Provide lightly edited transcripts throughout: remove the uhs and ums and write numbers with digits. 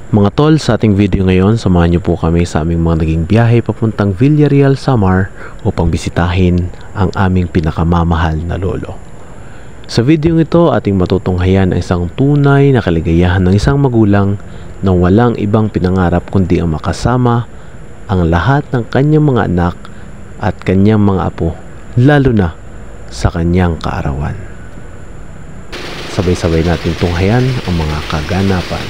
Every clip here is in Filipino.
Mga tol, sa ating video ngayon, samahan niyo po kami sa aming mga naging biyahe papuntang Villarreal, Samar upang bisitahin ang aming pinakamamahal na lolo. Sa video ito, ating matutunghayan ang isang tunay na kaligayahan ng isang magulang na walang ibang pinangarap kundi ang makasama ang lahat ng kanyang mga anak at kanyang mga apo, lalo na sa kanyang kaarawan. Sabay-sabay natin tunghayan ang mga kaganapan.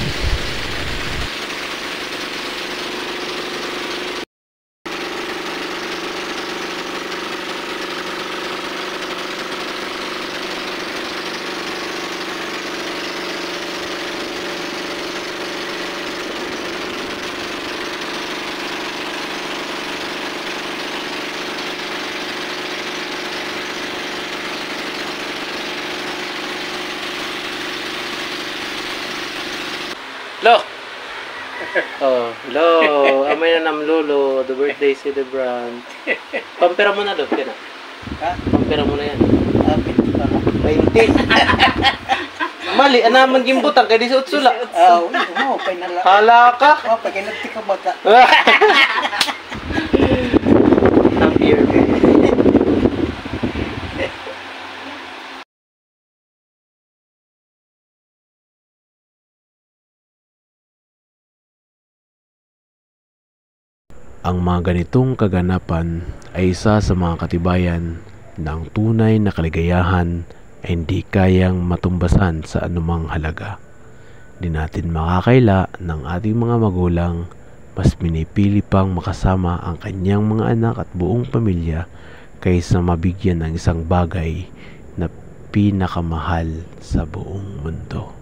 Lo! Oh, lo! Amay na nam lolo, the birthday celebrant. Pampera mo na, lo. Kaya na. Ha? Pampera mo na yan. 20. Mali, anaman gimbutang kay di sa utsula. Oo, painala. Hala ka! Oh, paginagti ka baka. Happy birthday. Ang mga ganitong kaganapan ay isa sa mga katibayan ng tunay na kaligayahan ay hindi kayang matumbasan sa anumang halaga. Di natin makakaila ng ating mga magulang, mas pinipili pang makasama ang kanyang mga anak at buong pamilya kaysa mabigyan ng isang bagay na pinakamahal sa buong mundo.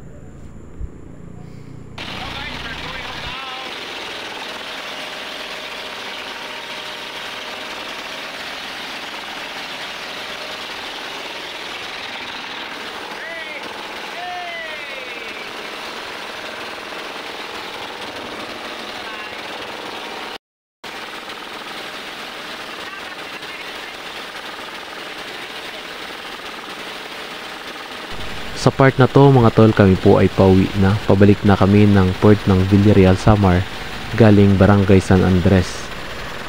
Sa part na to mga tol, kami po ay pauwi na. Pabalik na kami ng port ng Villarreal, Samar galing Barangay San Andres.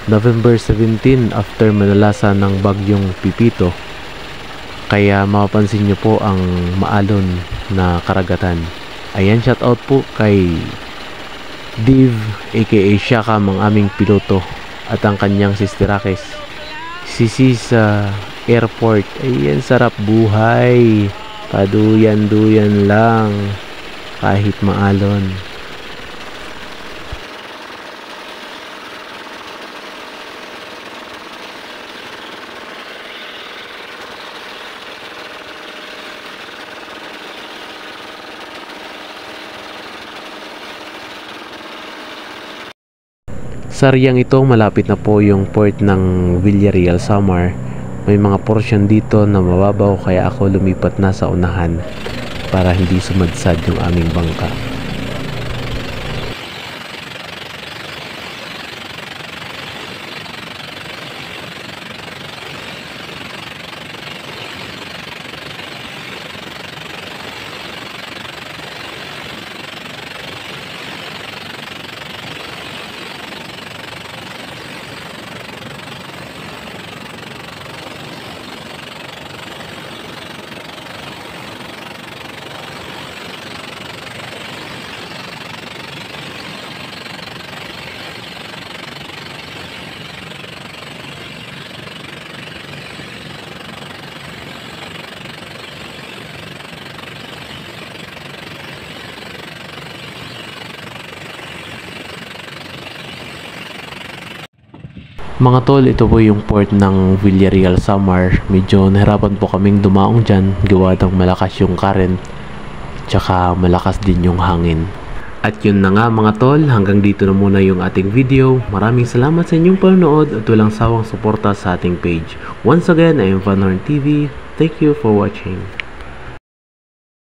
November 17 after malalasan ng bagyong Pipito. Kaya mapapansin nyo po ang maalon na karagatan. Ayan, shout out po kay Div aka Shaka, ang aming piloto, at ang kanyang sisterakes. Sisi sa airport. Ayan, sarap buhay. Paduyan-duyan lang kahit maalon. Sa riyang ito, malapit na po yung port ng Villarreal, Samar. May mga portion dito na mababaw kaya ako lumipat na sa unahan para hindi sumadsad yung aming bangka. Mga tol, ito po yung port ng Villarreal, Samar. Medyo nahirapan po kaming dumaong dyan gawa ng malakas yung current tsaka malakas din yung hangin. At yun na nga mga tol, hanggang dito na muna yung ating video. Maraming salamat sa inyong panonood at walang sawang suporta sa ating page. Once again, I am Van Horn TV. Thank you for watching.